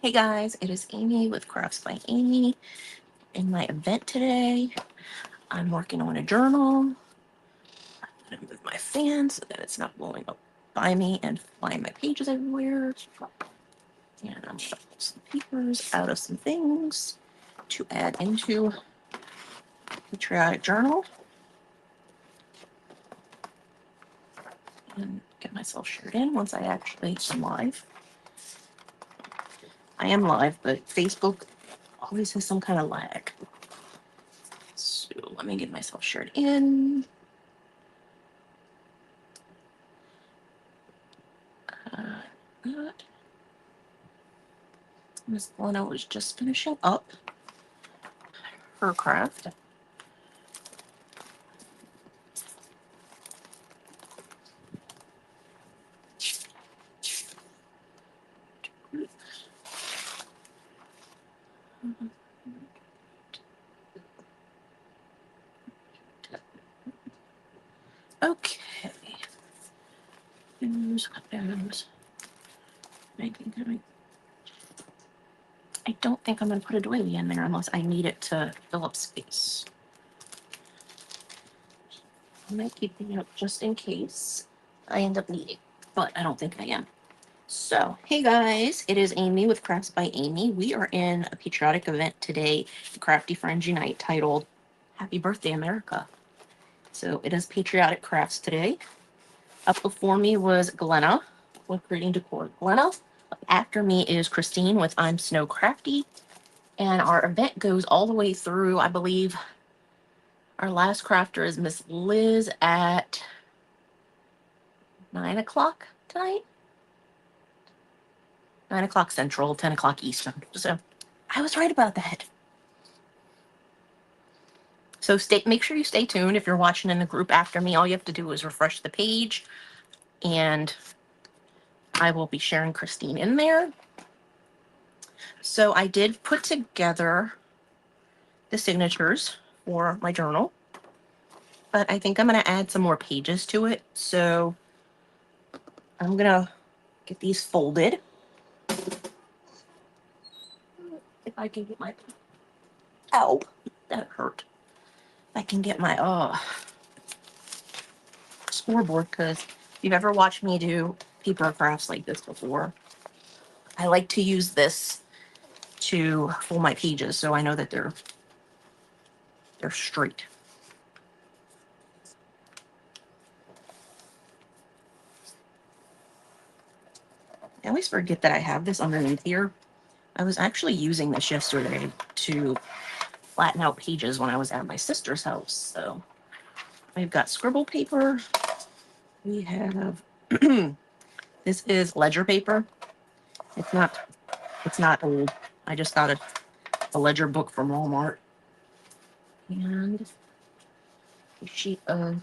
Hey guys, it is Amy with Crafts by Aimee. In my event today, I'm working on a journal. I'm going to move my fan so that it's not blowing up by me and flying my pages everywhere. And I'm shuffling some papers out of some things to add into the patriotic journal. And get myself shared in once I actually am live. I am live, but Facebook always has some kind of lag. So let me get myself shared in. Good. Miss Lena was just finishing up her craft. Okay. I don't think I'm going to put a doily in there unless I need it to fill up space. I might keep it up just in case I end up needing, but I don't think I am. So, hey guys, it is Amy with Crafts by Aimee. We are in a patriotic event today, the Crafty Friends Unite, titled Happy Birthday, America. So it is patriotic crafts today. Up before me was Glenna with Creating Decor. Glenna. Up after me is Christine with I'm Snow Crafty. And our event goes all the way through, I believe, our last crafter is Miss Liz at 9 o'clock tonight. 9 o'clock Central, 10 o'clock Eastern. So I was right about that. So make sure you stay tuned. If you're watching in the group after me, all you have to do is refresh the page and I will be sharing Christine in there. So I did put together the signatures for my journal, but I think I'm going to add some more pages to it. So I'm going to get these folded. If I can get my, ow, that hurt. If I can get my scoreboard, because if you've ever watched me do paper crafts like this before, I like to use this to fold my pages so I know that they're straight. I always forget that I have this underneath here. I was actually using this yesterday to flatten out pages when I was at my sister's house. So we've got scribble paper. We have this is ledger paper. It's not old. I just got a ledger book from Walmart. And a sheet of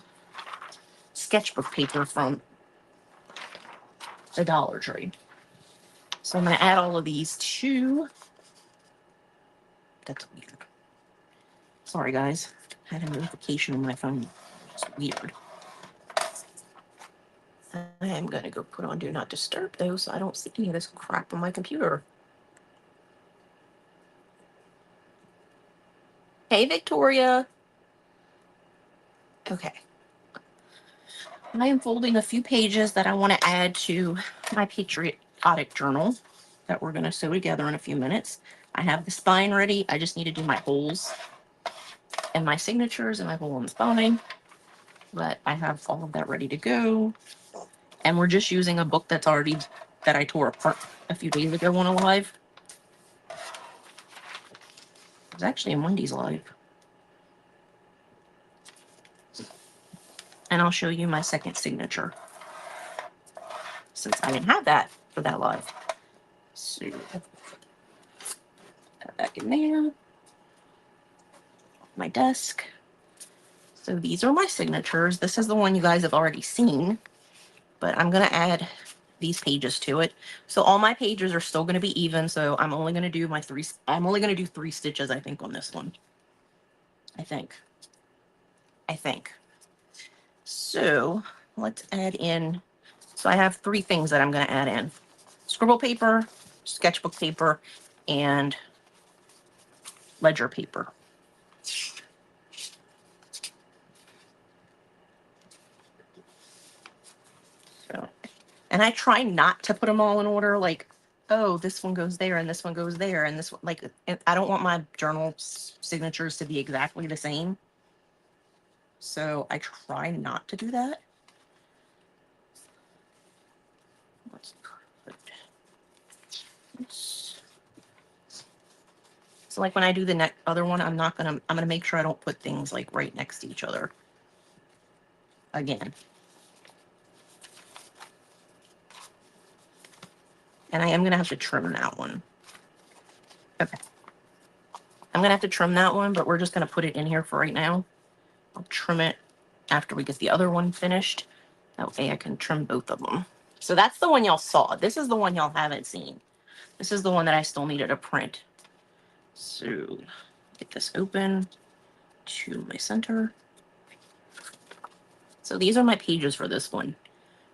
sketchbook paper from the Dollar Tree. So I'm going to add all of these to. That's weird. Sorry, guys. I had a notification on my phone. It's weird. I am going to go put on Do Not Disturb, though, so I don't see any of this crap on my computer. Hey, Victoria. Okay. I am folding a few pages that I want to add to my patriotic journal that we're going to sew together in a few minutes. I have the spine ready. I just need to do my holes and my signatures and my hole in the spine. But I have all of that ready to go. And we're just using a book that I tore apart a few days ago on a live. It was actually a Monday's live. And I'll show you my second signature, since I didn't have that for that live. So, put that back in there. My desk. So these are my signatures. This is the one you guys have already seen, but I'm going to add these pages to it. So all my pages are still going to be even. So I'm only going to do I'm only going to do 3 stitches, I think, on this one. I think. So let's add in. So I have 3 things that I'm going to add in. Scribble paper, sketchbook paper and ledger paper. So, and I try not to put them all in order, like, oh, this one goes there and this one goes there and this one, like, I don't want my journal signatures to be exactly the same. So I try not to do that. Let's put this. So like when I do the other one, I'm gonna make sure I don't put things like right next to each other again. And I am gonna have to trim that one. Okay. I'm gonna have to trim that one, but we're just gonna put it in here for right now. I'll trim it after we get the other one finished. That way I can trim both of them. So that's the one y'all saw. This is the one y'all haven't seen. This is the one that I still needed to print. So get this open to my center. So these are my pages for this one.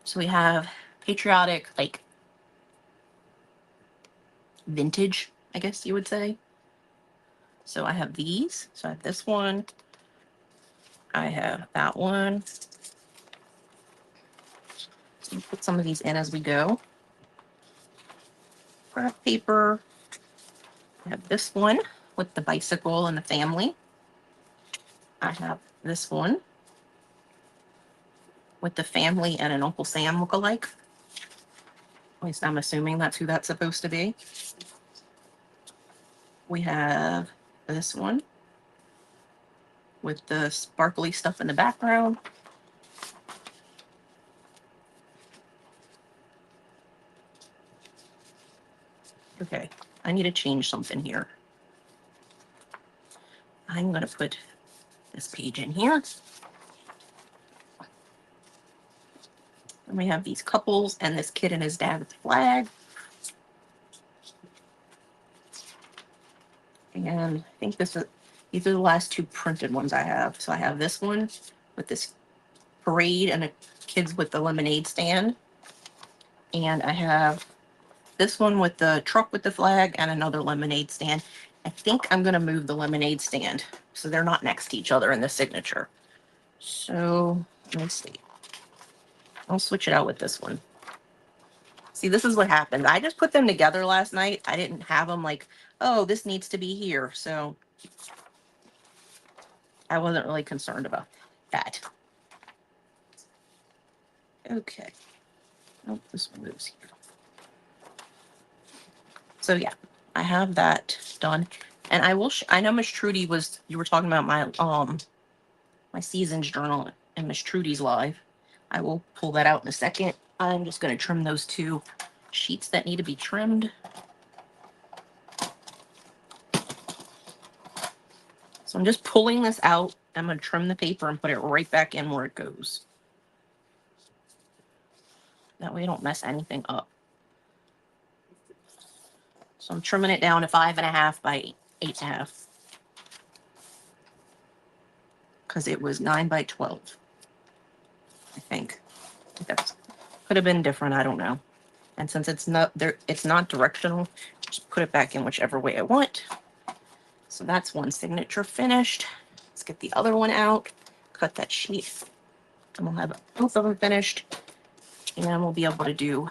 So we have patriotic, like vintage, I guess you would say. So I have these. So I have this one. I have that one. So we'll put some of these in as we go. Craft paper. I have this one with the bicycle and the family. I have this one with the family and an Uncle Sam look-alike. At least I'm assuming that's who that's supposed to be. We have this one with the sparkly stuff in the background. Okay, I need to change something here. I'm going to put this page in here. And we have these couples and this kid and his dad's flag. And I think these are the last two printed ones I have. So I have this one with this parade and a kids with the lemonade stand. And I have this one with the truck with the flag and another lemonade stand. I think I'm going to move the lemonade stand so they're not next to each other in the signature. So let me see. I'll switch it out with this one. See, this is what happened. I just put them together last night. I didn't have them like, oh, this needs to be here. So I wasn't really concerned about that. Okay. Oh, this one moves here. So yeah, I have that done. And I will, I know Miss Trudy you were talking about my seasons journal and Miss Trudy's live. I will pull that out in a second. I'm just going to trim those two sheets that need to be trimmed. So I'm just pulling this out. I'm going to trim the paper and put it right back in where it goes. That way I don't mess anything up. So I'm trimming it down to 5.5 by 8.5. Because it was 9 by 12. I think. That could have been different. I don't know. And since it's not there, it's not directional, just put it back in whichever way I want. So that's one signature finished. Let's get the other one out. Cut that sheet. And we'll have both of them finished. And then we'll be able to do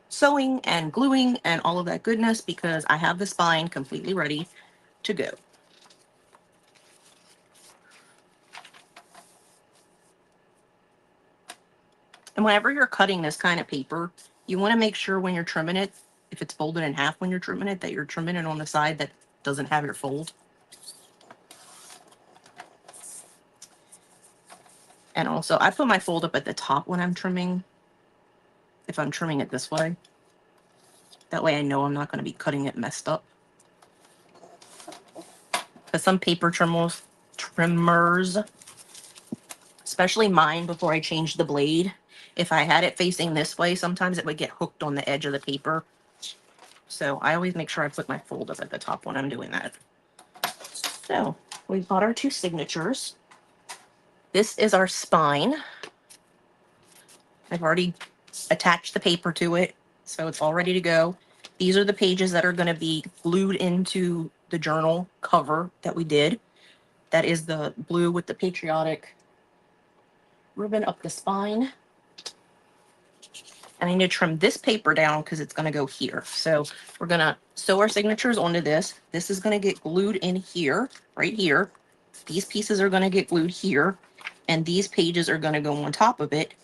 sewing and gluing and all of that goodness because I have the spine completely ready to go. And whenever you're cutting this kind of paper, you want to make sure when you're trimming it, if it's folded in half when you're trimming it, that you're trimming it on the side that doesn't have your fold. And also, I put my fold up at the top when I'm trimming, if I'm trimming it this way. That way I know I'm not going to be cutting it messed up. Because some paper trimmers, especially mine before I changed the blade, if I had it facing this way, sometimes it would get hooked on the edge of the paper. So I always make sure I put my fold up at the top when I'm doing that. So we've got our two signatures. This is our spine. I've already attached the paper to it, so it's all ready to go. These are the pages that are going to be glued into the journal cover that we did. That is the blue with the patriotic ribbon up the spine. And I need to trim this paper down because it's going to go here. So we're going to sew our signatures onto this. This is going to get glued in here, right here. These pieces are going to get glued here. And these pages are going to go on top of it.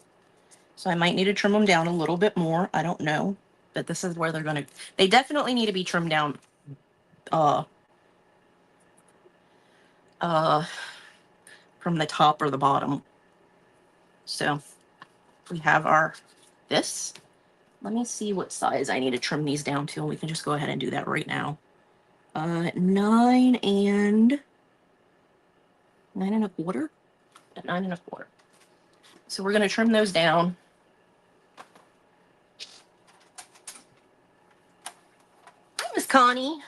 So I might need to trim them down a little bit more. I don't know. But this is where they're going to... They definitely need to be trimmed down from the top or the bottom. So we have our... this. Let me see what size I need to trim these down to, and we can just go ahead and do that right now. 9 and 9 1/4. 9 1/4. So we're going to trim those down. Hi, Miss Connie.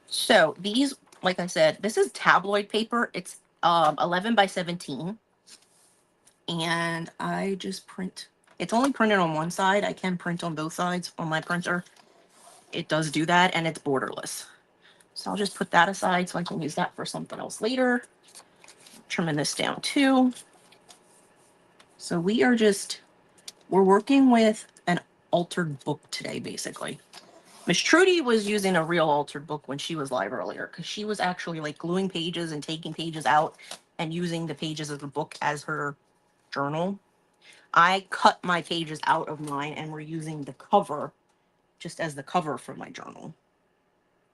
So these, like I said, this is tabloid paper. It's 11 by 17. And I just print... It's only printed on one side. I can print on both sides on my printer. It does do that, and it's borderless. So I'll just put that aside so I can use that for something else later. Trimming this down too. So we're working with an altered book today, basically. Miss Trudy was using a real altered book when she was live earlier, because she was actually like gluing pages and taking pages out and using the pages of the book as her journal. I cut my pages out of mine and we're using the cover just as the cover for my journal.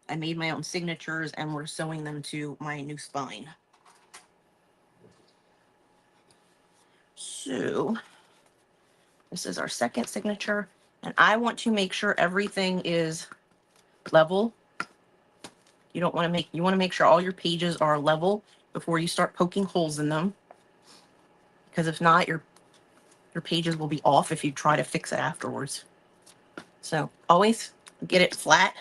I made my own signatures and we're sewing them to my new spine. So this is our second signature, and I want to make sure everything is level. You want to make sure all your pages are level before you start poking holes in them, because if not, your pages will be off if you try to fix it afterwards. So always get it flat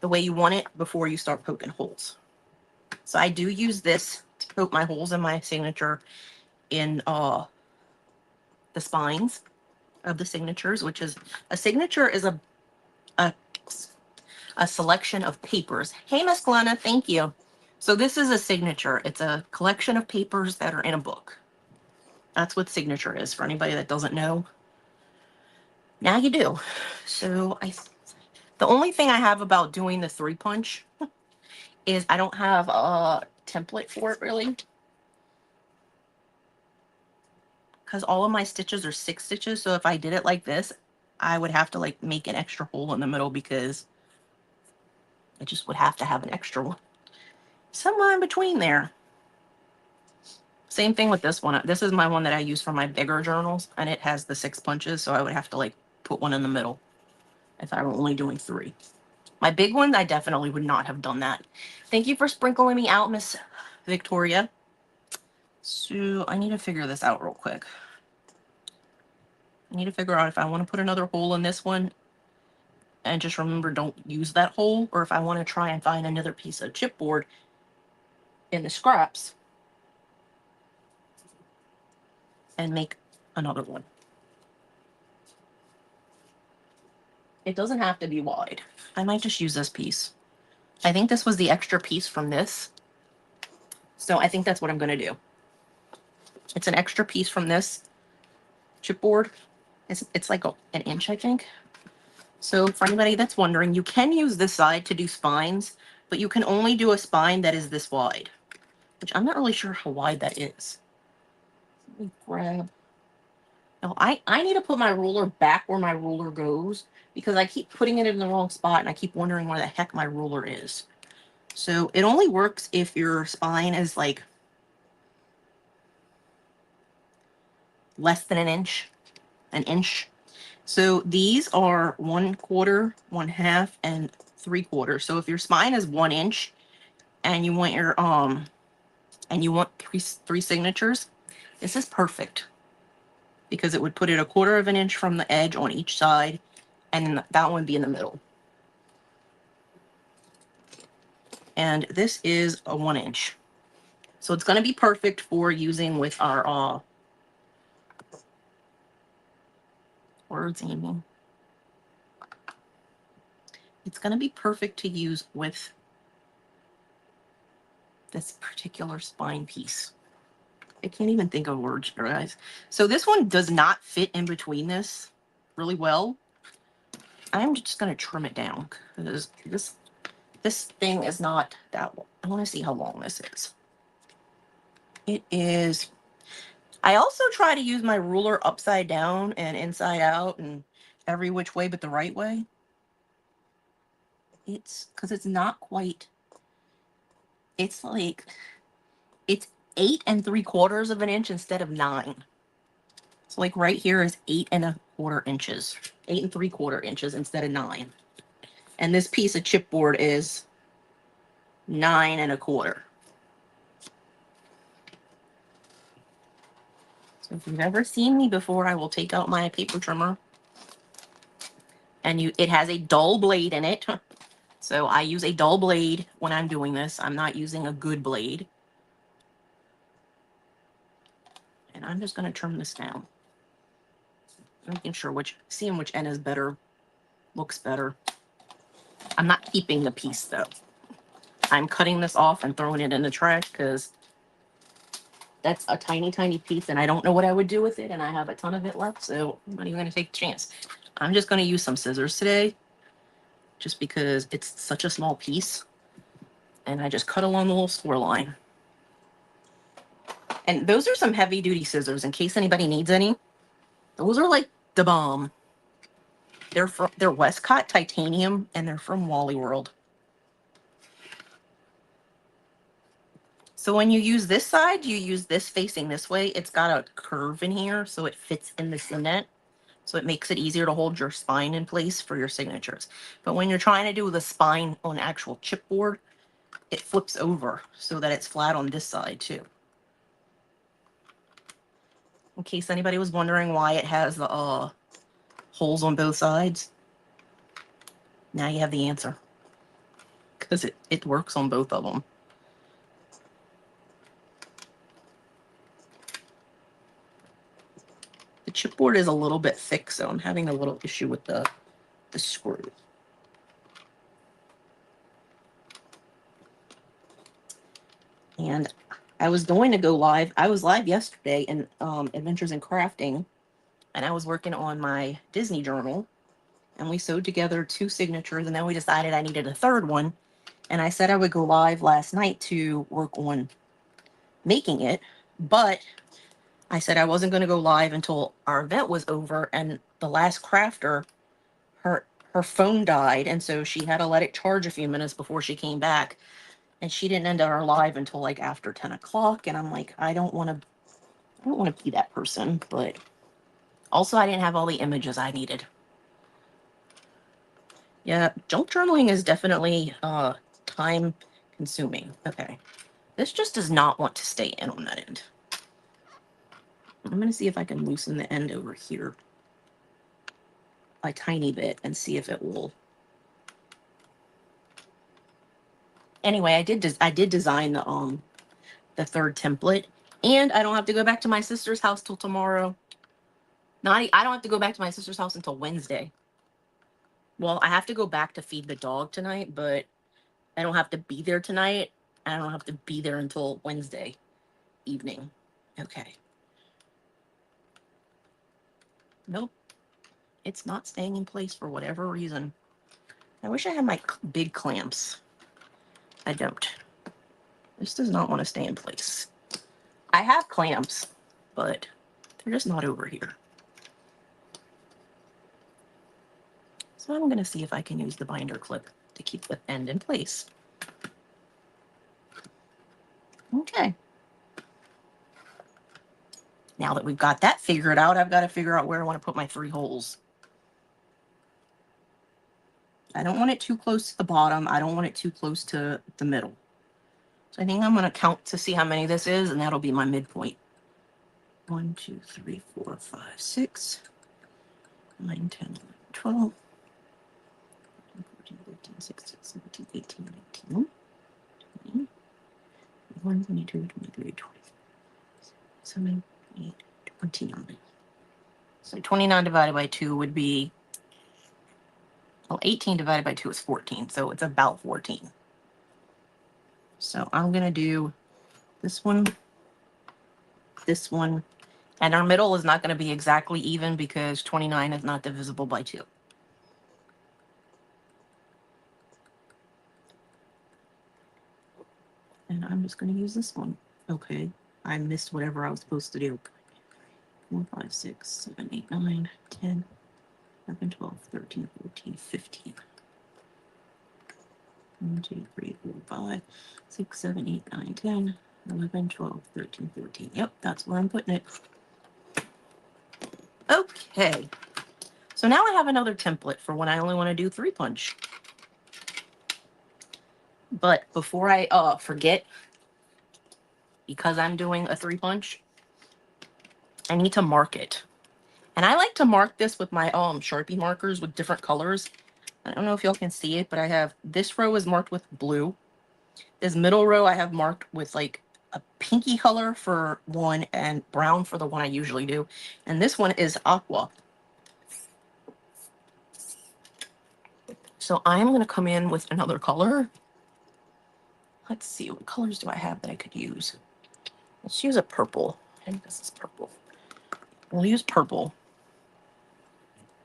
the way you want it before you start poking holes. So I do use this to poke my holes in my signature in the spines of the signatures, which is a signature is a selection of papers. Hey, Miss Glenna, thank you. So this is a signature. It's a collection of papers that are in a book. That's what signature is, for anybody that doesn't know. Now you do. So the only thing I have about doing the 3-punch is I don't have a template for it really, because all of my stitches are 6 stitches. So if I did it like this, I would have to like make an extra hole in the middle, because I just would have to have an extra one somewhere in between there. Same thing with this one. This is my one that I use for my bigger journals, and it has the 6 punches, so I would have to like put one in the middle if I were only doing 3. My big one, I definitely would not have done that. Thank you for sprinkling me out, Miss Victoria. So I need to figure this out real quick. I need to figure out if I want to put another hole in this one, and just remember, don't use that hole, or if I want to try and find another piece of chipboard in the scraps and make another one. It doesn't have to be wide. I might just use this piece. I think this was the extra piece from this. So I think that's what I'm going to do. It's an extra piece from this chipboard. It's like an inch, I think. So for anybody that's wondering, you can use this side to do spines, but you can only do a spine that is this wide, which I'm not really sure how wide that is. Let me grab... No, I need to put my ruler back where my ruler goes, because I keep putting it in the wrong spot and I keep wondering where the heck my ruler is. So it only works if your spine is like less than an inch. So these are 1/4, 1/2, and 3/4. So if your spine is 1 inch and you want your three signatures, this is perfect, because it would put it 1/4 of an inch from the edge on each side, and then that one would be in the middle. And this is a 1 inch. So it's going to be perfect for using with our words, Amy. It's going to be perfect to use with this particular spine piece. I can't even think of words, guys. So this one does not fit in between this really well. I'm just going to trim it down because this thing is not that long. I want to see how long this is. It is. I also try to use my ruler upside down and inside out and every which way but the right way. It's because it's not quite. It's like it's 8 3/4 of an inch instead of 9. So like right here is 8 1/4 inches, 8 3/4 inches instead of 9. And this piece of chipboard is 9 1/4. So if you've ever seen me before, I will take out my paper trimmer. And it has a dull blade in it. So I use a dull blade when I'm doing this. I'm not using a good blade. And I'm just going to trim this down. Making sure seeing which end is better, looks better. I'm not keeping the piece though. I'm cutting this off and throwing it in the trash because that's a tiny, tiny piece and I don't know what I would do with it and I have a ton of it left, so I'm not even going to take the chance. I'm just going to use some scissors today just because it's such a small piece and I just cut along the little score line. And those are some heavy duty scissors in case anybody needs any. Those are like the bomb. They're Westcott titanium and they're from Wally World. So when you use this side, you use this facing this way. It's got a curve in here, so it fits in the cement. So it makes it easier to hold your spine in place for your signatures. But when you're trying to do the spine on actual chipboard, it flips over so that it's flat on this side too. In case anybody was wondering why it has the holes on both sides, now you have the answer. Because it works on both of them. The chipboard is a little bit thick, so I'm having a little issue with the screw. And I was going to go live. I was live yesterday in Adventures in Crafting, and I was working on my Disney journal, and we sewed together 2 signatures, and then we decided I needed a third one, and I said I would go live last night to work on making it, but I said I wasn't going to go live until our event was over, and the last crafter, her phone died, and so she had to let it charge a few minutes before she came back. And she didn't end our live until like after 10 o'clock. And I'm like, I don't want to be that person. But also I didn't have all the images I needed. Yeah, junk journaling is definitely time consuming. Okay. This just does not want to stay in on that end. I'm going to see if I can loosen the end over here a tiny bit and see if it will. Anyway, I did design the third template, and I don't have to go back to my sister's house till tomorrow. I don't have to go back to my sister's house until Wednesday. Well, I have to go back to feed the dog tonight, but I don't have to be there tonight. I don't have to be there until Wednesday evening. Okay. Nope. It's not staying in place for whatever reason. I wish I had my big clamps. I don't. This does not want to stay in place. I have clamps, but they're just not over here. So I'm going to see if I can use the binder clip to keep the end in place. Okay. Now that we've got that figured out, I've got to figure out where I want to put my 3 holes. I don't want it too close to the bottom. I don't want it too close to the middle. So I think I'm going to count to see how many this is, and that'll be my midpoint. 1, 2, 3, 4, 5, 6, 9, 10, 11, 12, 14, 15, 16, 17, 18, 19, 20, 21, 22, 23, 24, 27, 28, 29. So 29 divided by 2 would be Well, 18 divided by 2 is 14, so it's about 14. So I'm going to do this one, and our middle is not going to be exactly even because 29 is not divisible by 2. And I'm just going to use this one. Okay, I missed whatever I was supposed to do. 4, 5, 6, 7, 8, 9, 10, 11, 12, 13, 14, 15. 1, 2, 3, 4, 5, 6, 7, 8, 9, 10, 11, 12, 13, 14. Yep, that's where I'm putting it. Okay. So now I have another template for when I only want to do 3 punch. But before I forget, because I'm doing a 3 punch, I need to mark it. And I like to mark this with my Sharpie markers with different colors. I don't know if y'all can see it, but I have this row is marked with blue. This middle row I have marked with like a pinky color for one and brown for the one I usually do. And this one is aqua. So I'm going to come in with another color. Let's see, what colors do I have that I could use? Let's use a purple. I think this is purple. We'll use purple.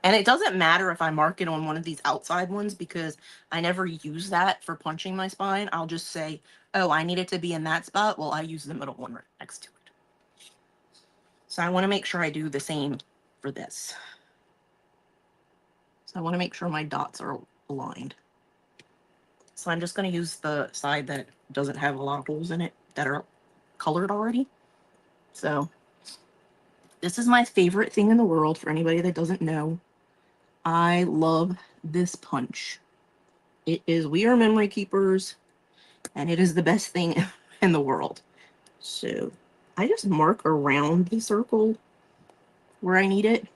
And it doesn't matter if I mark it on one of these outside ones because I never use that for punching my spine. I'll just say, oh, I need it to be in that spot. Well, I use the middle one right next to it. So I want to make sure I do the same for this. So I want to make sure my dots are aligned. So I'm just going to use the side that doesn't have a lot of holes in it that are colored already. So this is my favorite thing in the world for anybody that doesn't know. I love this punch. It is We Are Memory Keepers, and it is the best thing in the world. So I just mark around the circle where I need it.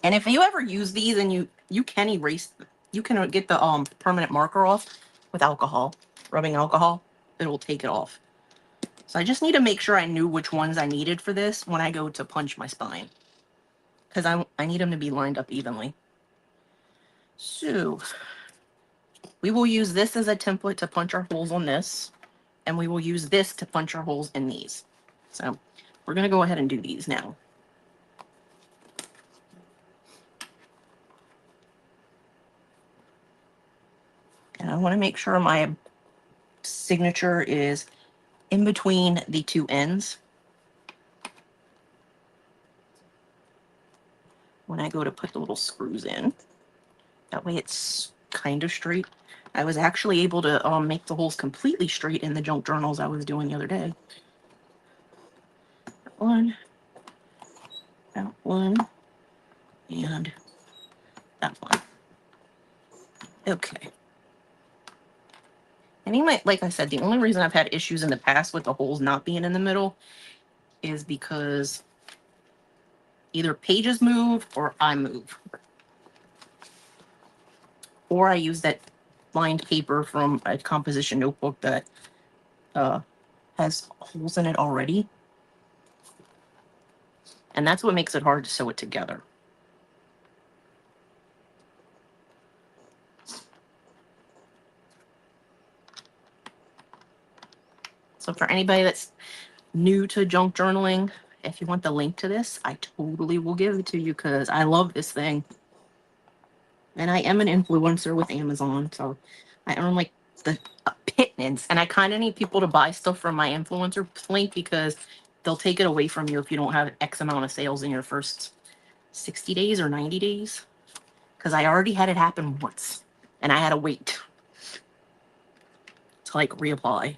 And if you ever use these and you can erase, you can get the permanent marker off with alcohol, rubbing alcohol. It will take it off. So I just need to make sure I knew which ones I needed for this when I go to punch my spine, because I need them to be lined up evenly. So we will use this as a template to punch our holes on this, and we will use this to punch our holes in these. So we're going to go ahead and do these now. And I want to make sure my signature is in between the two ends. When I go to put the little screws in, that way it's kind of straight. I was actually able to make the holes completely straight in the junk journals I was doing the other day. That one, and that one. Okay. And like I said, the only reason I've had issues in the past with the holes not being in the middle is because either pages move or I move. Or I use that lined paper from a composition notebook that has holes in it already. And that's what makes it hard to sew it together. So for anybody that's new to junk journaling, if you want the link to this, I totally will give it to you because I love this thing. And I am an influencer with Amazon, so I earn like the pittance. And I kind of need people to buy stuff from my influencer link because they'll take it away from you if you don't have X amount of sales in your first 60 days or 90 days. Because I already had it happen once, and I had to wait to like reapply.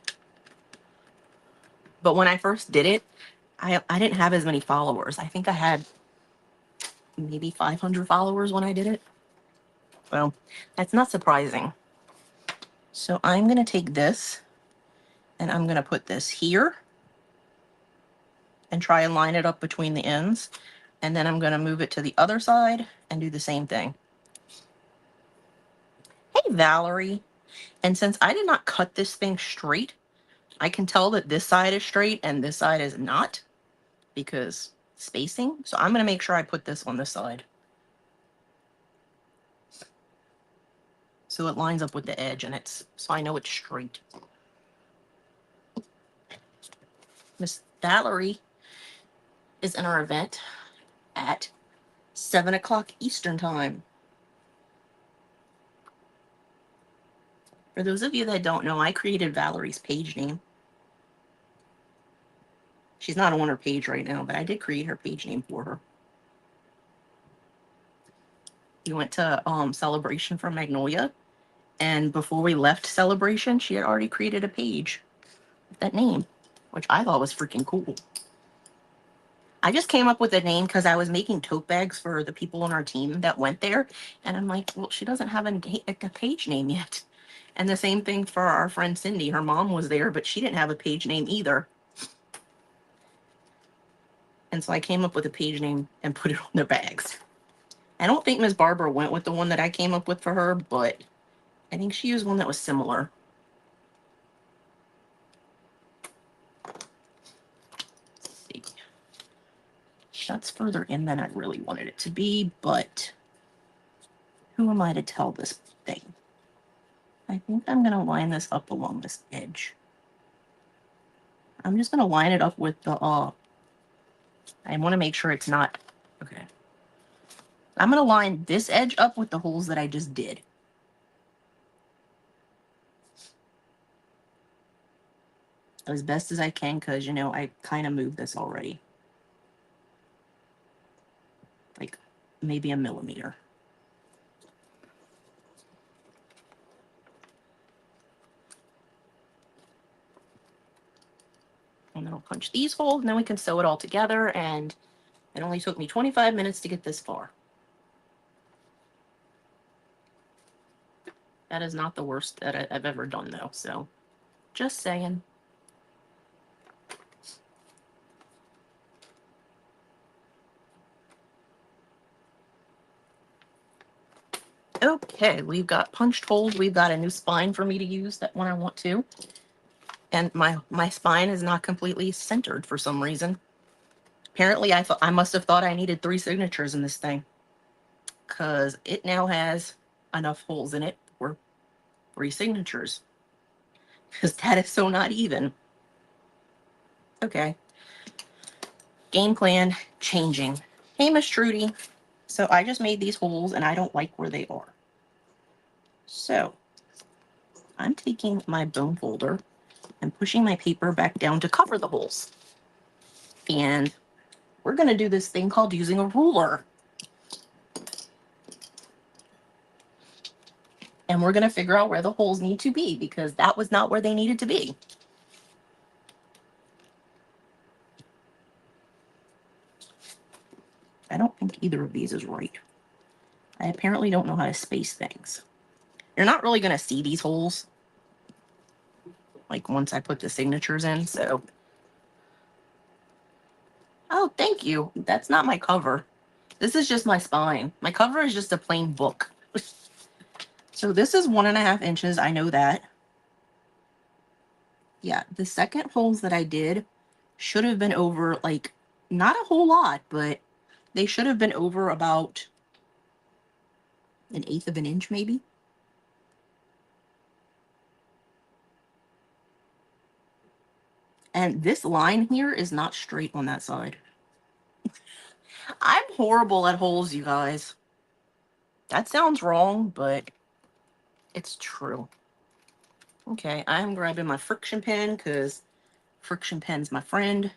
But when I first did it, I didn't have as many followers. I think I had maybe 500 followers when I did it. Well, that's not surprising. So I'm going to take this and I'm going to put this here and try and line it up between the ends. And then I'm going to move it to the other side and do the same thing. Hey, Valerie. And since I did not cut this thing straight, I can tell that this side is straight and this side is not because spacing. So I'm going to make sure I put this on this side, so it lines up with the edge and so I know it's straight. Miss Valerie is in our event at 7 o'clock Eastern time. For those of you that don't know, I created Valerie's page name. She's not on her page right now, but I did create her page name for her. We went to Celebration for Magnolia, and before we left Celebration, she had already created a page with that name, which I thought was freaking cool. I just came up with a name because I was making tote bags for the people on our team that went there, and I'm like, well, she doesn't have a page name yet. And the same thing for our friend Cindy. Her mom was there, but she didn't have a page name either. And so I came up with a page name and put it on their bags. I don't think Miss Barbara went with the one that I came up with for her, but I think she used one that was similar. Let's see. That's further in than I really wanted it to be, but who am I to tell this thing? I think I'm going to line this up along this edge. I'm just going to line it up with the, I want to make sure it's not, okay. I'm going to line this edge up with the holes that I just did. As best as I can, because, you know, I kind of moved this already. Like, maybe a millimeter. And then I'll punch these holes, and then we can sew it all together, and it only took me 25 minutes to get this far. That is not the worst that I've ever done, though, so just saying. Okay, we've got punched holes. We've got a new spine for me to use that when I want to. And my spine is not completely centered for some reason. Apparently, I must have thought I needed 3 signatures in this thing, because it now has enough holes in it for 3 signatures. Because that is so not even. Okay. Game plan changing. Hey, Miss Trudy. So I just made these holes and I don't like where they are. So I'm taking my bone folder and pushing my paper back down to cover the holes. And we're going to do this thing called using a ruler. And we're going to figure out where the holes need to be, because that was not where they needed to be. I don't think either of these is right. I apparently don't know how to space things. You're not really going to see these holes, like, once I put the signatures in, so. Oh, thank you. That's not my cover. This is just my spine. My cover is just a plain book. So this is 1.5 inches. I know that. Yeah, the second holes that I did should have been over, like, not a whole lot, but they should have been over about 1/8 of an inch, maybe. And this line here is not straight on that side. I'm horrible at holes, you guys. That sounds wrong, but it's true. Okay, I'm grabbing my friction pen because friction pen's my friend.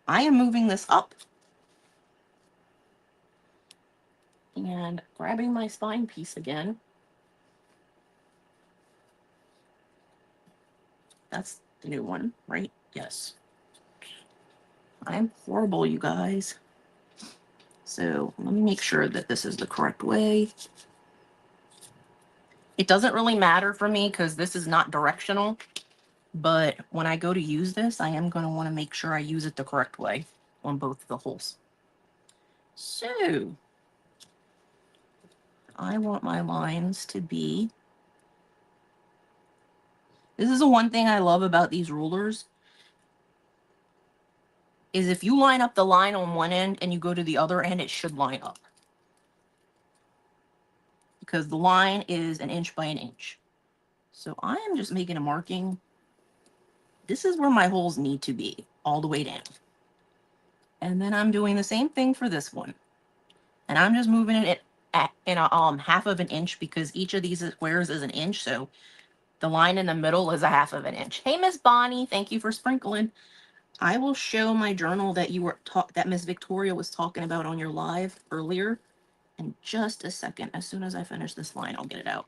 I am moving this up and grabbing my spine piece again. That's the new one, right? Yes. I'm horrible, you guys. So let me make sure that this is the correct way. It doesn't really matter for me because this is not directional, but when I go to use this, I am going to want to make sure I use it the correct way on both of the holes. So I want my lines to be, This is the one thing I love about these rulers, is if you line up the line on one end and you go to the other end, it should line up. Because the line is 1 inch by 1 inch. So I am just making a marking. This is where my holes need to be, all the way down. And then I'm doing the same thing for this one. And I'm just moving it in a 1/2 of an inch, because each of these squares is 1 inch. So the line in the middle is 1/2 of an inch. Hey, Miss Bonnie, thank you for sprinkling. I will show my journal that that Miss Victoria was talking about on your live earlier in just a second. As soon as I finish this line, I'll get it out.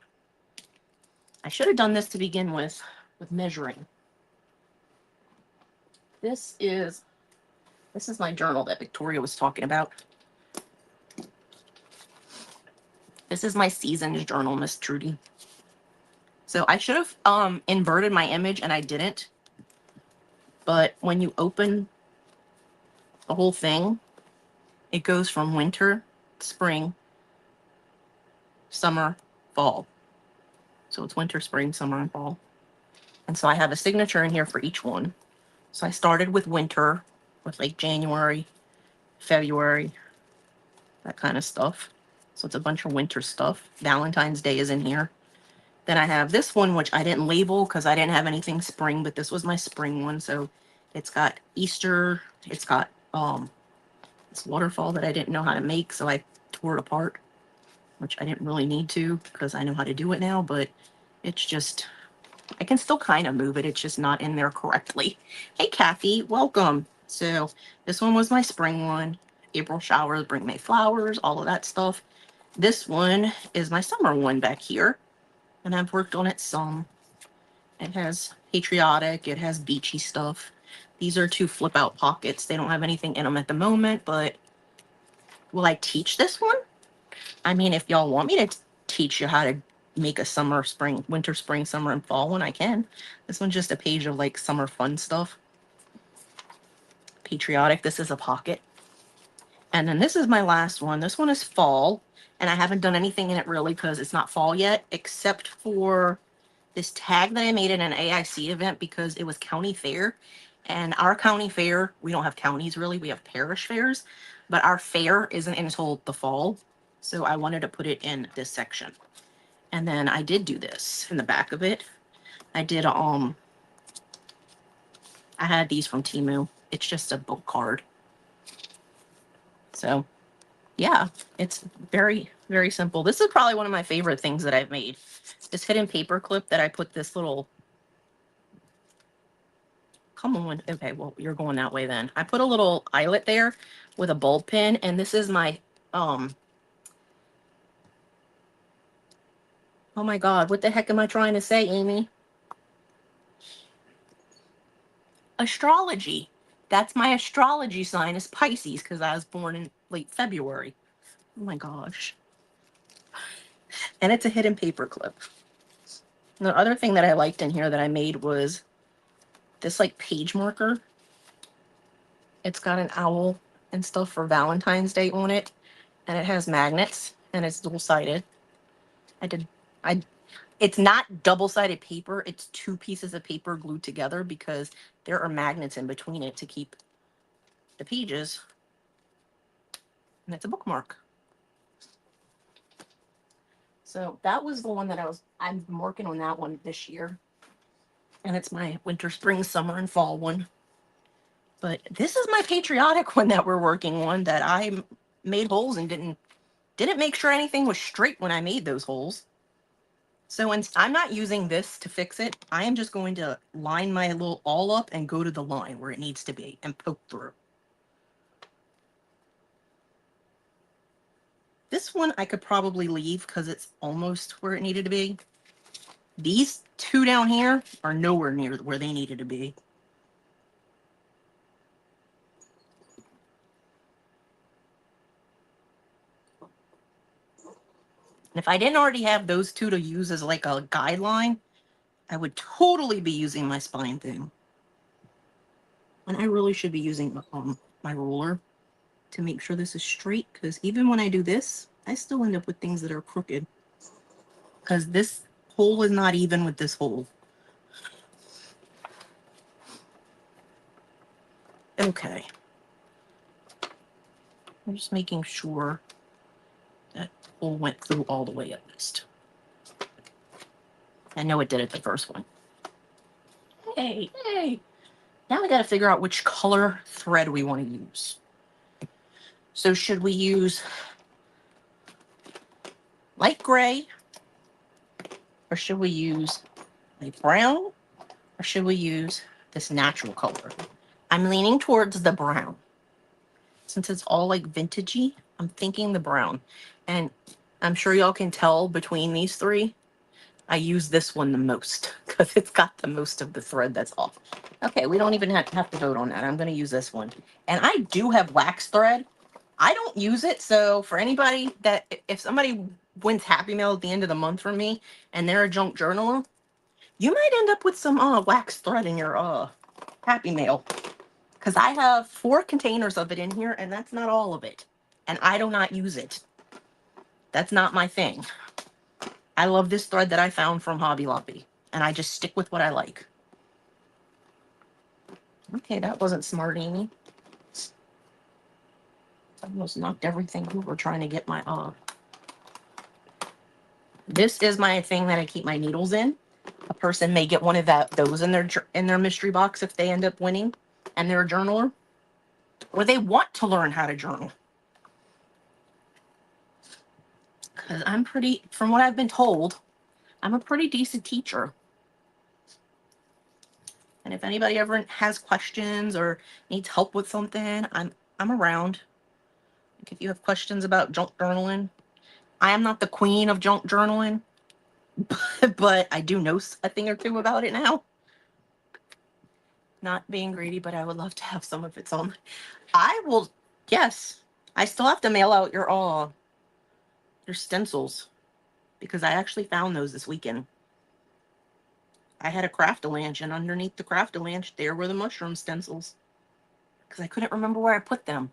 I should have done this to begin with measuring. This is my journal that Victoria was talking about. This is my seasoned journal, Miss Trudy. So I should have inverted my image, and I didn't. But when you open the whole thing, it goes from winter, spring, summer, fall. So it's winter, spring, summer, and fall. And so I have a signature in here for each one. So I started with winter, with like January, February, that kind of stuff. So it's a bunch of winter stuff. Valentine's Day is in here. Then I have this one, which I didn't label because I didn't have anything spring, but this was my spring one. So it's got Easter. It's got this waterfall that I didn't know how to make, so I tore it apart, which I didn't really need to because I know how to do it now, but it's just, I can still kind of move it. It's just not in there correctly. Hey, Kathy, welcome. So this one was my spring one. April showers bring May flowers, all of that stuff. This one is my summer one back here, and I've worked on it some. It has patriotic, it has beachy stuff. These are 2 flip out pockets. They don't have anything in them at the moment, but will I teach this one? I mean, if y'all want me to teach you how to make a summer, spring, winter, spring, summer, and fall one, I can. This one's just a page of like summer fun stuff. Patriotic, this is a pocket. And then this is my last one. This one is fall, and I haven't done anything in it really because it's not fall yet, except for this tag that I made in an AIC event because it was county fair. And our county fair, we don't have counties really, we have parish fairs, but our fair isn't until the fall. So I wanted to put it in this section. And then I did do this in the back of it. I did, I had these from Temu. It's just a book card. So yeah, it's very, very simple. This is probably one of my favorite things that I've made. This hidden paper clip that I put this little, come on, okay, well, you're going that way then. I put a little eyelet there with a bulb pin, and this is my, oh my God, what the heck am I trying to say, Amy? Astrology. That's my astrology sign, is Pisces, because I was born in late February. Oh my gosh. And it's a hidden paper clip. The other thing that I liked in here that I made was this like page marker. It's got an owl and stuff for Valentine's Day on it, and it has magnets, and it's dual-sided. It's not double-sided paper. It's 2 pieces of paper glued together because there are magnets in between it to keep the pages. And it's a bookmark. So that was the one that I'm working on that one this year. And it's my winter, spring, summer, and fall one. But this is my patriotic one that we're working on that I made holes and didn't make sure anything was straight when I made those holes. So I'm not using this to fix it. I am just going to line my little awl up and go to the line where it needs to be and poke through. This one I could probably leave because it's almost where it needed to be. These 2 down here are nowhere near where they needed to be. And if I didn't already have those 2 to use as like a guideline, I would totally be using my spine thing. And I really should be using my ruler to make sure this is straight, because even when I do this, I still end up with things that are crooked. Because this hole is not even with this hole. Okay. I'm just making sure that hole went through all the way at least. I know it did it the first one. Hey, hey. Now we got to figure out which color thread we want to use. So should we use light gray, or should we use light brown, or should we use this natural color? I'm leaning towards the brown. Since it's all like vintagey, I'm thinking the brown. And I'm sure y'all can tell between these three, I use this one the most because it's got the most of the thread that's off. Okay, we don't even have to vote on that. I'm going to use this one. And I do have wax thread. I don't use it, so for anybody that, if somebody wins Happy Mail at the end of the month from me and they're a junk journaler, you might end up with some wax thread in your Happy Mail. Because I have 4 containers of it in here, and that's not all of it. And I do not use it. That's not my thing. I love this thread that I found from Hobby Lobby, and I just stick with what I like. Okay, that wasn't smart, Amy. I almost knocked everything over trying to get my This is my thing that I keep my needles in. A person may get one of those in their mystery box if they end up winning, and they're a journaler, or they want to learn how to journal. Because I'm pretty, from what I've been told, I'm a pretty decent teacher. And if anybody ever has questions or needs help with something, I'm around. Like if you have questions about junk journaling, I am not the queen of junk journaling, but I do know a thing or two about it now. Not being greedy, but I would love to have some of its own. I will, yes. I still have to mail out your stencils because I actually found those this weekend. I had a Craft-A-Lanch, and underneath the Craft-A-Lanch, there were the mushroom stencils. Because I couldn't remember where I put them.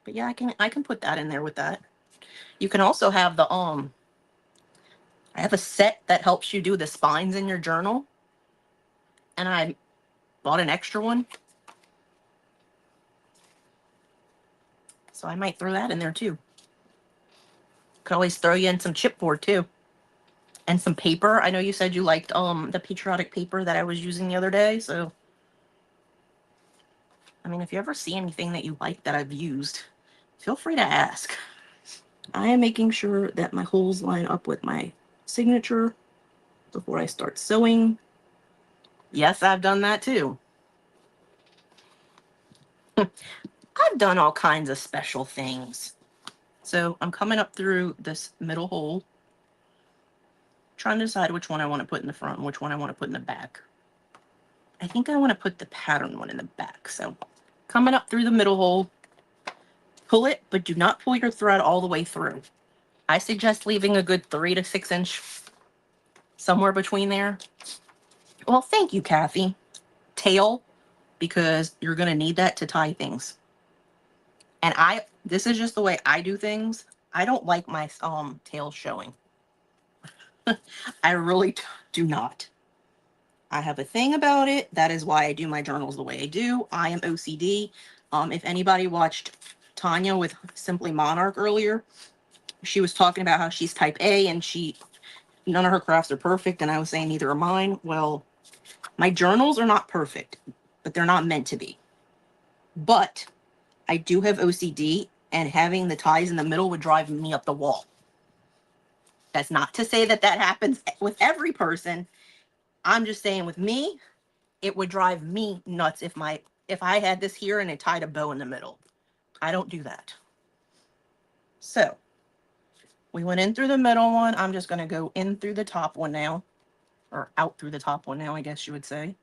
But yeah, I can put that in there with that. You can also have the I have a set that helps you do the spines in your journal. And I bought an extra one. So I might throw that in there too. Could always throw you in some chipboard too. And some paper. I know you said you liked the patriotic paper that I was using the other day, so I mean, if you ever see anything that you like that I've used, feel free to ask. I am making sure that my holes line up with my signature before I start sewing. Yes, I've done that too. I've done all kinds of special things. So I'm coming up through this middle hole, trying to decide which one I want to put in the front and which one I want to put in the back. I think I want to put the pattern one in the back. So coming up through the middle hole, pull it, but do not pull your thread all the way through. I suggest leaving a good 3 to 6 inch somewhere between there. Well, thank you, Kathy. Tail, because you're going to need that to tie things. And this is just the way I do things. I don't like my tail showing. I really do not. I have a thing about it. That is why I do my journals the way I do. I am OCD. If anybody watched Tanya with Simply Monarch earlier, she was talking about how she's type A and none of her crafts are perfect. And I was saying neither are mine. Well, my journals are not perfect, but they're not meant to be. But I do have OCD, and having the ties in the middle would drive me up the wall. That's not to say that that happens with every person. I'm just saying with me, it would drive me nuts if I had this here and it tied a bow in the middle. I don't do that. So we went in through the middle one. I'm just going to go in through the top one now, or out through the top one now, I guess you would say.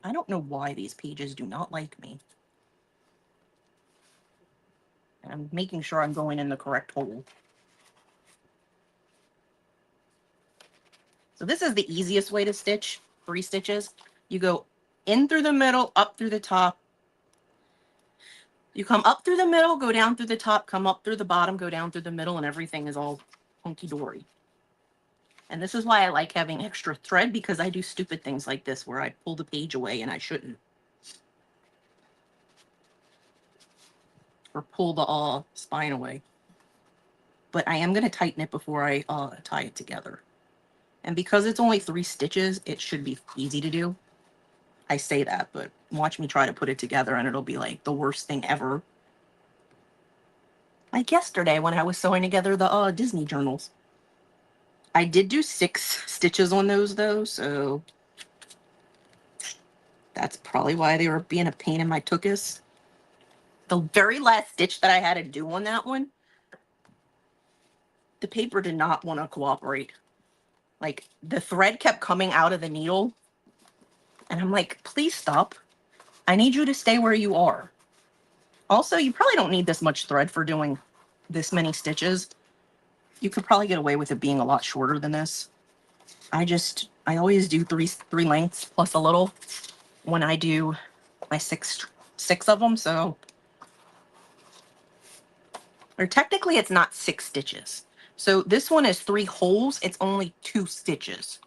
I don't know why these pages do not like me. And I'm making sure I'm going in the correct hole. So this is the easiest way to stitch 3 stitches. You go in through the middle, up through the top. You come up through the middle, go down through the top, come up through the bottom, go down through the middle, and everything is all hunky-dory. And this is why I like having extra thread, because I do stupid things like this where I pull the page away and I shouldn't. Or pull the spine away. But I am going to tighten it before I tie it together. And because it's only 3 stitches, it should be easy to do. I say that, but watch me try to put it together and it'll be like the worst thing ever. Like yesterday when I was sewing together the Disney journals. I did do 6 stitches on those though, so that's probably why they were being a pain in my tuchus. The very last stitch that I had to do on that one, the paper did not want to cooperate. Like, the thread kept coming out of the needle. And I'm like, please stop. I need you to stay where you are. Also, you probably don't need this much thread for doing this many stitches. You could probably get away with it being a lot shorter than this. I always do three lengths plus a little when I do my six of them. So, or technically it's not 6 stitches. So this one is 3 holes. It's only 2 stitches.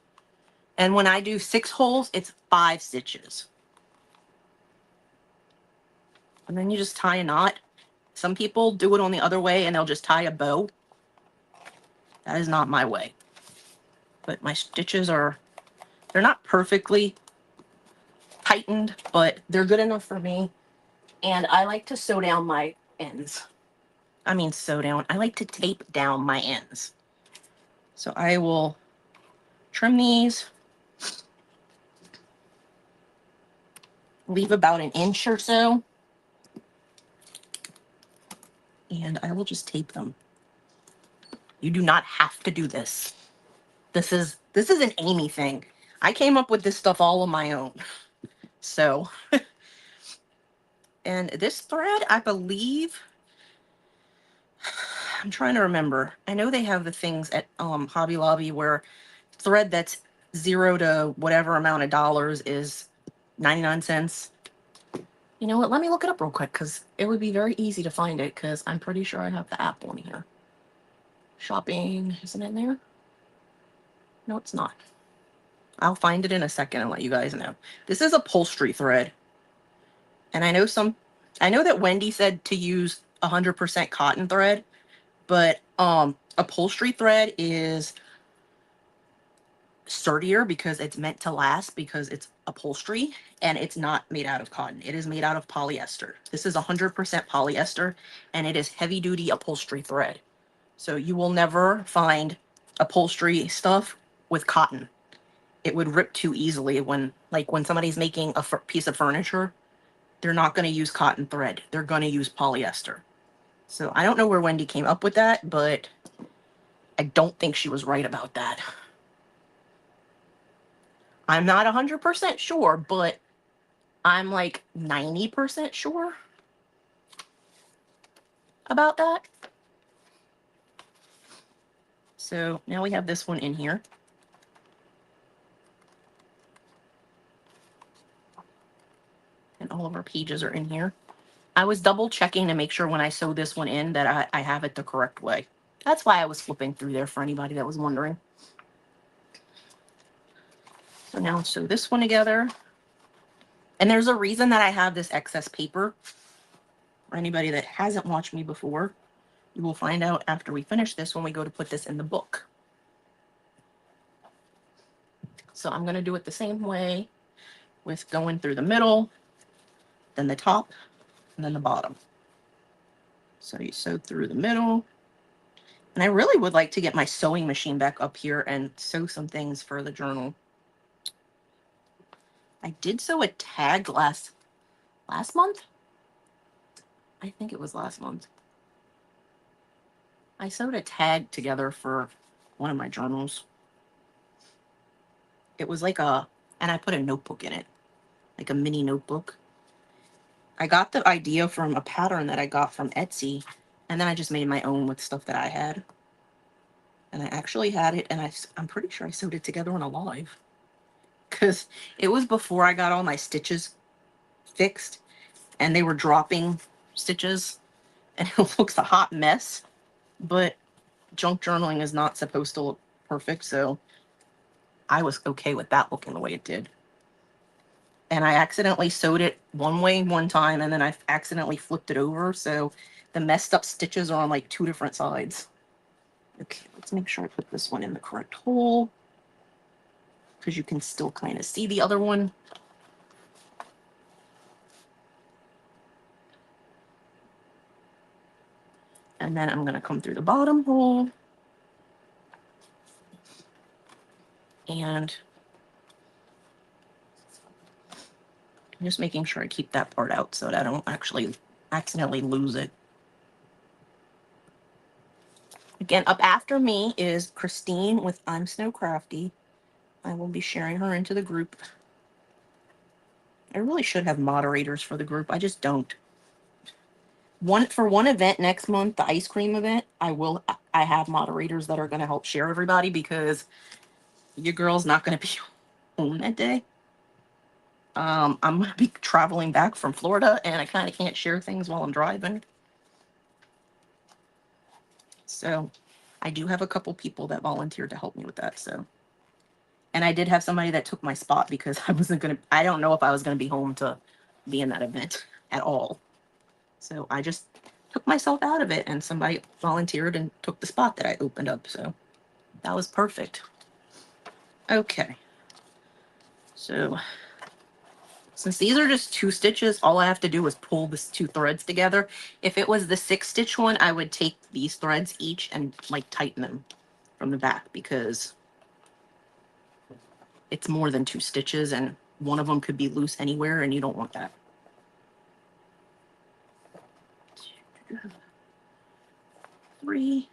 And when I do 6 holes, it's 5 stitches. And then you just tie a knot. Some people do it on the other way and they'll just tie a bow. That is not my way. But my stitches they're not perfectly tightened, but they're good enough for me. And I like to sew down my ends. I mean sew down. I like to tape down my ends. So I will trim these. Leave about an inch or so. And I will just tape them. You do not have to do this. This is an Aimee thing. I came up with this stuff all on my own. So, and this thread, I believe, I'm trying to remember. I know they have the things at Hobby Lobby where thread that's 0 to whatever amount of dollars is 99 cents. You know what? Let me look it up real quick because it would be very easy to find it because I'm pretty sure I have the app on here. Shopping, isn't it in there? No, it's not. I'll find it in a second and let you guys know. This is upholstery thread. And I know that Wendy said to use 100% cotton thread, but upholstery thread is sturdier because it's meant to last because it's upholstery and it's not made out of cotton. It is made out of polyester. This is 100% polyester and it is heavy duty upholstery thread. So you will never find upholstery stuff with cotton. It would rip too easily when somebody's making a piece of furniture. They're not going to use cotton thread. They're going to use polyester. So I don't know where Wendy came up with that, but I don't think she was right about that. I'm not 100% sure, but I'm like 90% sure about that. So now we have this one in here. And all of our pages are in here. I was double checking to make sure when I sew this one in that I have it the correct way. That's why I was flipping through there for anybody that was wondering. So now let's sew this one together. And there's a reason that I have this excess paper. For anybody that hasn't watched me before, you will find out after we finish this when we go to put this in the book. So I'm going to do it the same way with going through the middle, then the top, and then the bottom. So you sew through the middle. And I really would like to get my sewing machine back up here and sew some things for the journal. I did sew a tag last month. I think it was last month. I sewed a tag together for one of my journals. It was like and I put a notebook in it, like a mini notebook. I got the idea from a pattern that I got from Etsy, and then I just made my own with stuff that I had. And I actually had it, and I'm pretty sure I sewed it together on a live. Because it was before I got all my stitches fixed, and they were dropping stitches, and it looks a hot mess. But junk journaling is not supposed to look perfect, so I was okay with that looking the way it did. And I accidentally sewed it one way one time, and then I accidentally flipped it over, so the messed up stitches are on like 2 different sides. Okay, let's make sure I put this one in the correct hole, because you can still kind of see the other one. And then I'm going to come through the bottom hole. And I'm just making sure I keep that part out so that I don't actually accidentally lose it. Again, up after me is Christine with I'm Snow Crafty. I will be sharing her into the group. I really should have moderators for the group. I just don't. For one event next month, the ice cream event, I have moderators that are going to help share everybody, because your girl's not going to be home that day. I'm going to be traveling back from Florida, and I kind of can't share things while I'm driving. So I do have a couple people that volunteered to help me with that. So, and I did have somebody that took my spot, because I don't know if I was going to be home to be in that event at all. So I just took myself out of it, and somebody volunteered and took the spot that I opened up. So that was perfect. Okay. So since these are just 2 stitches, all I have to do is pull this 2 threads together. If it was the 6-stitch one, I would take these threads each and like tighten them from the back, because it's more than 2 stitches and one of them could be loose anywhere, and you don't want that. 3,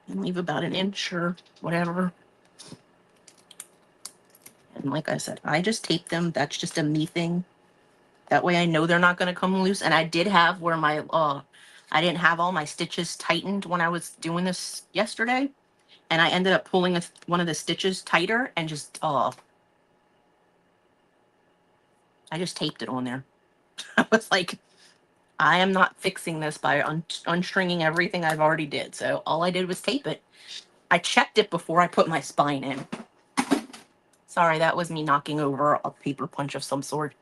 and leave about an inch or whatever. And like I said, I just tape them. That's just a me thing. That way I know they're not going to come loose. And I did have where my, I didn't have all my stitches tightened when I was doing this yesterday. And I ended up pulling one of the stitches tighter and just, I just taped it on there. I was like, I am not fixing this by unstringing everything I've already did. So all I did was tape it. I checked it before I put my spine in. Sorry, that was me knocking over a paper punch of some sort.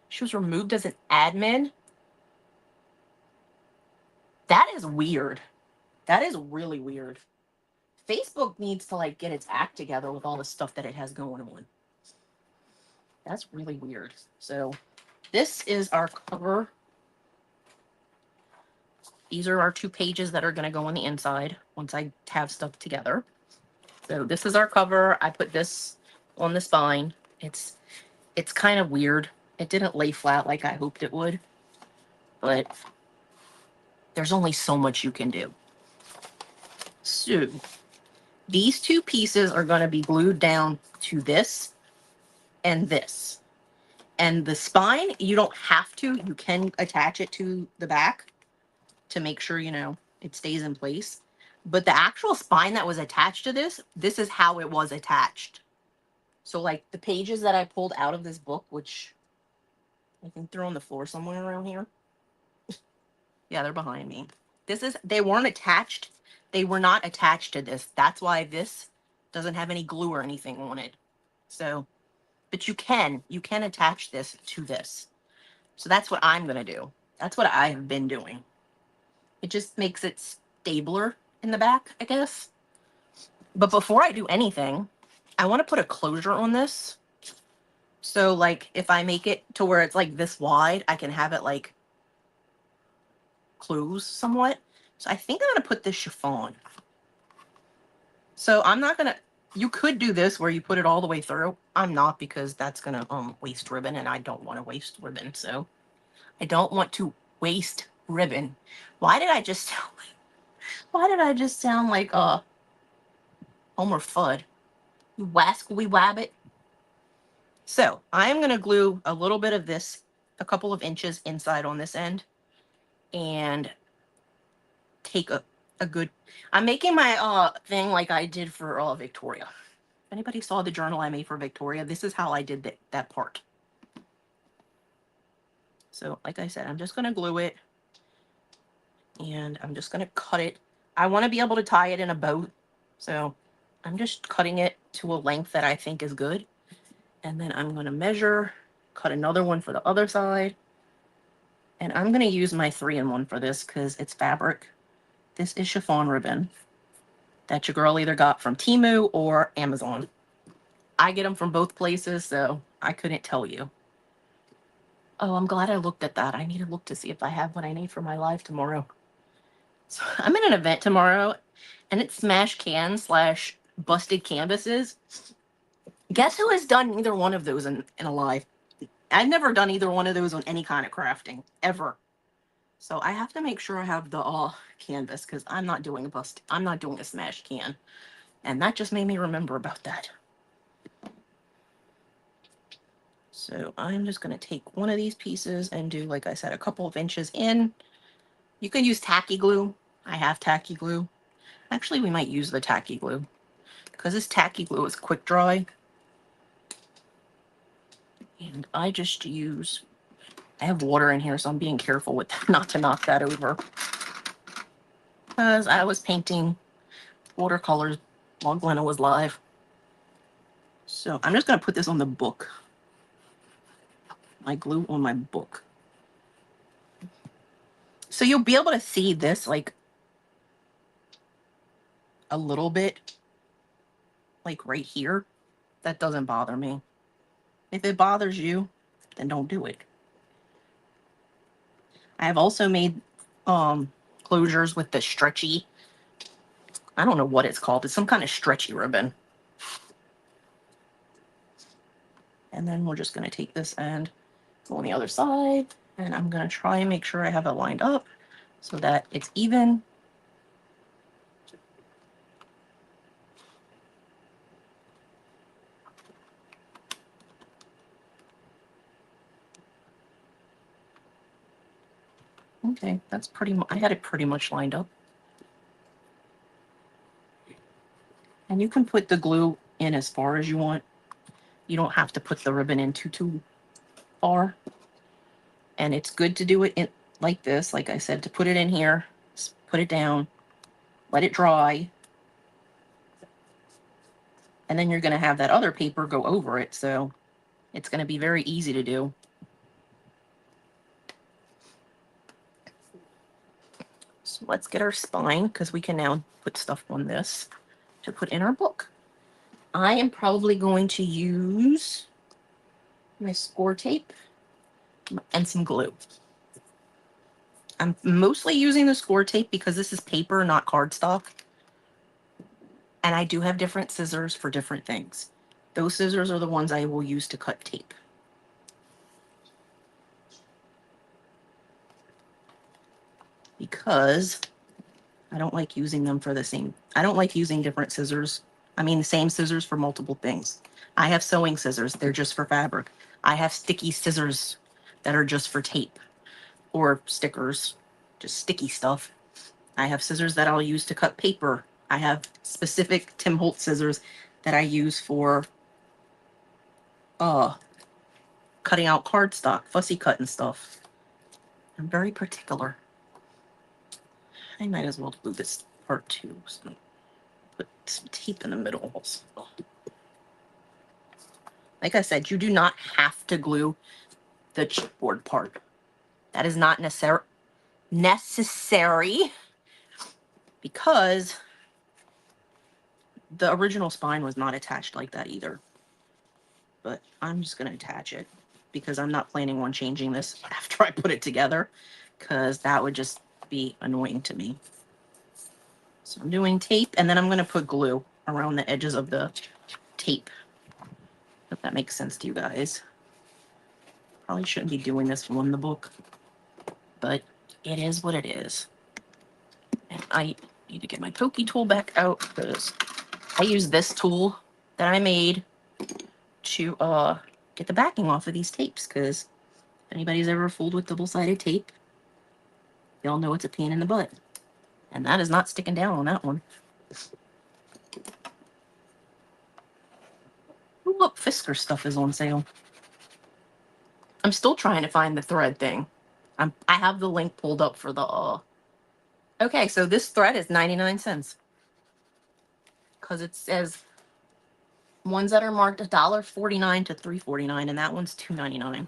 She was removed as an admin. That is weird. That is really weird. Facebook needs to like get its act together with all the stuff that it has going on. That's really weird. So this is our cover. These are our 2 pages that are going to go on the inside once I have stuff together. So this is our cover. I put this on the spine. It's kind of weird. It didn't lay flat like I hoped it would, but there's only so much you can do. So these 2 pieces are going to be glued down to this and this. And the spine, you don't have to. You can attach it to the back to make sure, you know, it stays in place. But the actual spine that was attached to this is how it was attached. So like the pages that I pulled out of this book, which I think they're on the floor somewhere around here. Yeah, they're behind me. They weren't attached. They were not attached to this. That's why this doesn't have any glue or anything on it. So, but you can attach this to this. So that's what I'm going to do. That's what I have been doing. It just makes it stabler in the back, I guess. But before I do anything, I want to put a closure on this. So like if I make it to where it's like this wide, I can have it like close somewhat. So I think I'm going to put this chiffon. So I'm not going to, you could do this where you put it all the way through. I'm not, because that's going to waste ribbon, and I don't want to waste ribbon. So I don't want to waste ribbon. Why did I just sound like Homer Fudd? You wascally wabbit. So I'm going to glue a little bit of this, a couple of inches inside on this end, and take a good, I'm making my thing like I did for Victoria. If anybody saw the journal I made for Victoria, this is how I did that part. So like I said, I'm just going to glue it, and I'm just going to cut it. I want to be able to tie it in a bow. So I'm just cutting it to a length that I think is good. And then I'm going to measure, cut another one for the other side. And I'm going to use my 3-in-1 for this because it's fabric. This is chiffon ribbon that your girl either got from Temu or Amazon. I get them from both places, so I couldn't tell you. Oh, I'm glad I looked at that. I need to look to see if I have what I need for my live tomorrow. So I'm in an event tomorrow, and it's smash cans / busted canvases. Guess who has done either one of those in a live? I've never done either one of those on any kind of crafting, ever. So I have to make sure I have the canvas, because I'm not doing a smash can. And that just made me remember about that. So I'm just going to take one of these pieces and do, like I said, a couple of inches in. You can use tacky glue. I have tacky glue. Actually, we might use the tacky glue because this tacky glue is quick dry. And I just use, I have water in here, so I'm being careful with not to knock that over. Because I was painting watercolors while Glenna was live. So I'm just going to put this on the book. My glue on my book. So you'll be able to see this like a little bit, like right here. That doesn't bother me. If it bothers you, then don't do it. I have also made closures with the stretchy, I don't know what it's called. It's some kind of stretchy ribbon. And then we're just going to take this and go on the other side. And I'm going to try and make sure I have it lined up so that it's even. Okay, that's pretty much, I had it pretty much lined up. And you can put the glue in as far as you want. You don't have to put the ribbon in too far. And it's good to do it in like this, like I said, to put it in here, put it down, let it dry. And then you're going to have that other paper go over it, so it's going to be very easy to do. So let's get our spine, because we can now put stuff on this to put in our book. I am probably going to use my score tape and some glue. I'm mostly using the score tape because this is paper, not cardstock. And I do have different scissors for different things. Those scissors are the ones I will use to cut tape. Because I don't like using them for the same. I don't like using different scissors. I mean, the same scissors for multiple things. I have sewing scissors. They're just for fabric. I have sticky scissors that are just for tape or stickers, just sticky stuff. I have scissors that I'll use to cut paper. I have specific Tim Holtz scissors that I use for cutting out cardstock, fussy cut and stuff. I'm very particular. I might as well glue this part too. So put some tape in the middle also. Like I said, you do not have to glue the chipboard part. That is not necessary because the original spine was not attached like that either. But I'm just going to attach it because I'm not planning on changing this after I put it together, because that would just be annoying to me. So I'm doing tape, and then I'm going to put glue around the edges of the tape. If that makes sense to you guys. Probably shouldn't be doing this on the book, but it is what it is. And I need to get my pokey tool back out because I use this tool that I made to get the backing off of these tapes, because if anybody's ever fooled with double-sided tape, y'all know it's a pain in the butt. And that is not sticking down on that one. Ooh, look, Fisker stuff is on sale. I'm still trying to find the thread thing. I have the link pulled up for the... Okay, so this thread is 99 cents. because it says ones that are marked $1.49 to $3.49, and that one's $2.99.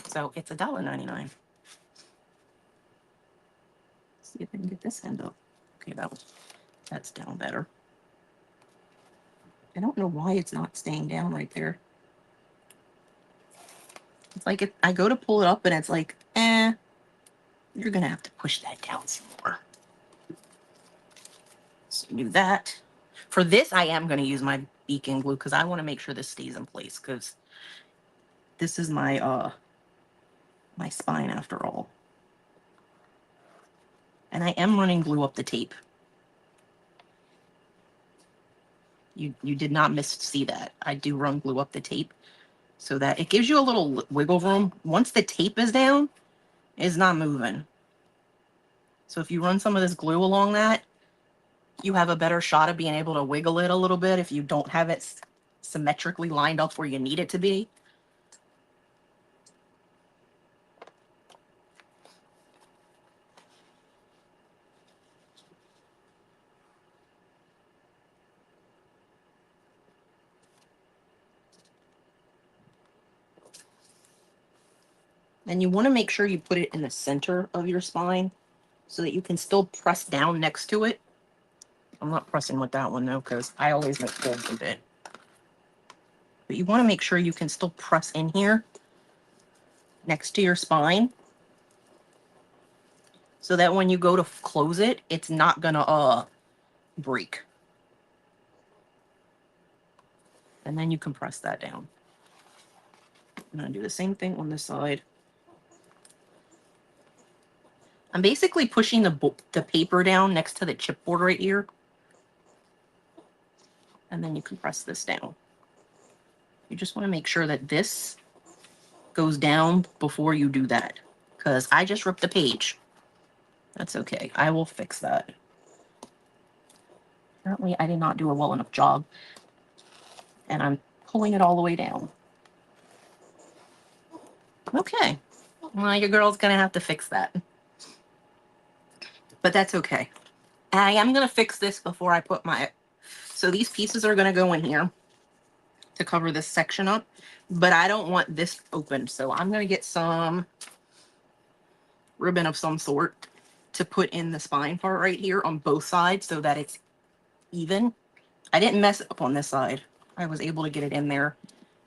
So it's $1.99. See if I can get this end up. Okay, that's down better. I don't know why it's not staying down right there. It's like I go to pull it up and it's like, you're gonna have to push that down some more. So do that. For this, I am gonna use my beacon glue because I want to make sure this stays in place, because this is my my spine after all. And I am running glue up the tape. You did not see that. I do run glue up the tape so that it gives you a little wiggle room. Once the tape is down, it's not moving. So if you run some of this glue along that, you have a better shot of being able to wiggle it a little bit if you don't have it symmetrically lined up where you need it to be. And you want to make sure you put it in the center of your spine so that you can still press down next to it. I'm not pressing with that one though, because I always make holes with it. But you want to make sure you can still press in here next to your spine so that when you go to close it, it's not gonna break. And then you can press that down. I'm gonna do the same thing on this side. I'm basically pushing the paper down next to the chipboard right here. And then you can press this down. You just want to make sure that this goes down before you do that, because I just ripped the page. That's okay. I will fix that. Apparently, I did not do a well enough job, and I'm pulling it all the way down. Okay. Well, your girl's going to have to fix that. But that's okay. I am going to fix this before I put my... So these pieces are going to go in here to cover this section up, but I don't want this open. So I'm going to get some ribbon of some sort to put in the spine part right here on both sides so that it's even. I didn't mess up on this side. I was able to get it in there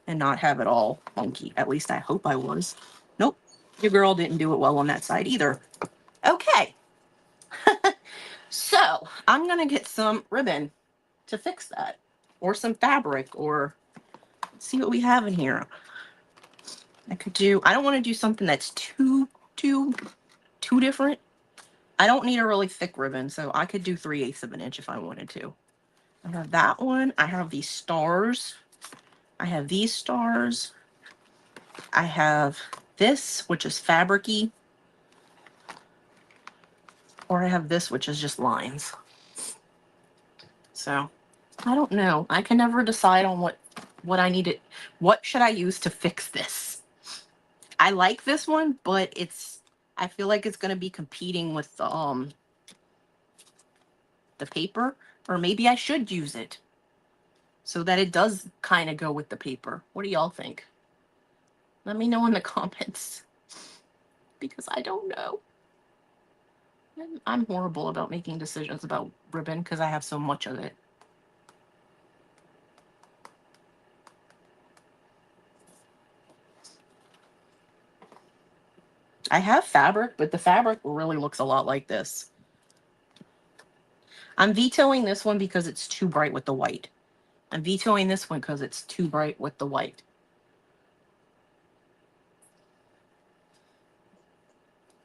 and not have it all funky. At least I hope I was. Nope. Your girl didn't do it well on that side either. Okay. So I'm going to get some ribbon to fix that, or some fabric, or let's see what we have in here. I don't want to do something that's too different. I don't need a really thick ribbon, so I could do 3/8 of an inch if I wanted to. I have that one. I have these stars. I have these stars. I have this, which is fabric-y. Or I have this, which is just lines. So, I don't know. I can never decide on what I need to... What should I use to fix this? I like this one, but I feel like it's going to be competing with the paper. Or maybe I should use it so that it does kind of go with the paper. What do y'all think? Let me know in the comments, because I don't know. I'm horrible about making decisions about ribbon because I have so much of it. I have fabric, but the fabric really looks a lot like this. I'm vetoing this one because it's too bright with the white. I'm vetoing this one because it's too bright with the white.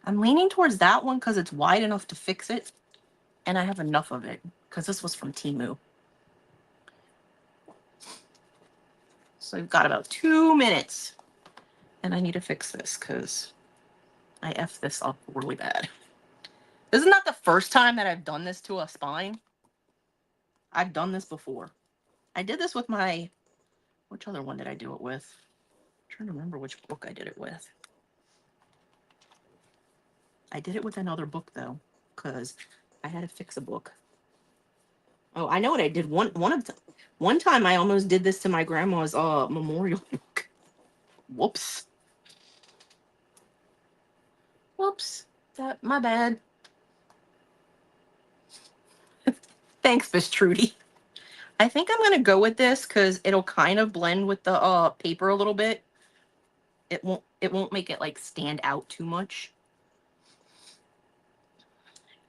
I'm leaning towards that one because it's wide enough to fix it, and I have enough of it because this was from Temu. So I've got about 2 minutes, and I need to fix this because I effed this up really bad. This is not the first time that I've done this to a spine. I've done this before. I did this with my... Which other one did I do it with? I'm trying to remember which book I did it with. I did it with another book, though, because I had to fix a book. Oh, I know what I did. One time I almost did this to my grandma's memorial book. Whoops. Whoops. That my bad. Thanks, Miss Trudy. I think I'm gonna go with this because it'll kind of blend with the paper a little bit. It won't make it like stand out too much.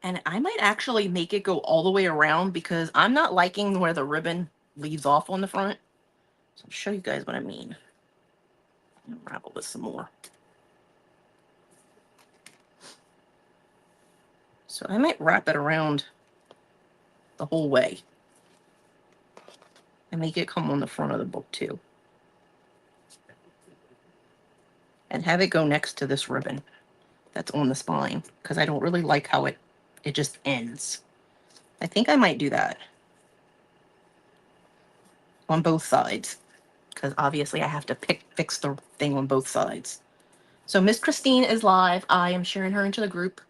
And I might actually make it go all the way around because I'm not liking where the ribbon leaves off on the front. So I'll show you guys what I mean. Unravel this some more. So I might wrap it around the whole way and make it come on the front of the book too. And have it go next to this ribbon that's on the spine because I don't really like how it just ends. I think I might do that on both sides because obviously I have to fix the thing on both sides. So Miss Christine is live. I am sharing her into the group.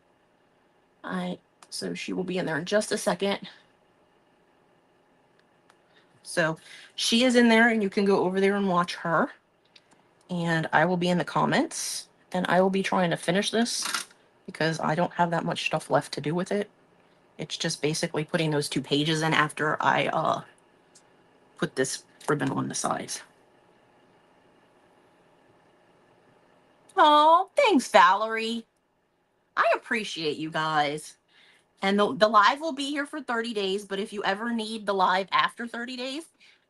So she will be in there in just a second. So she is in there and you can go over there and watch her. And I will be in the comments and I will be trying to finish this because I don't have that much stuff left to do with it. It's just basically putting those 2 pages in after I put this ribbon on the sides. Oh, thanks, Valerie. I appreciate you guys. And the live will be here for 30 days, but if you ever need the live after 30 days,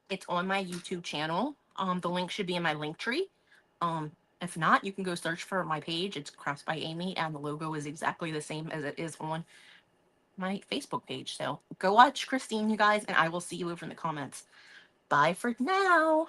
it's on my YouTube channel. The link should be in my link tree. If not, you can go search for my page. It's Crafts by Aimee, and the logo is exactly the same as it is on my Facebook page. So go watch Christine, you guys, and I will see you over in the comments. Bye for now.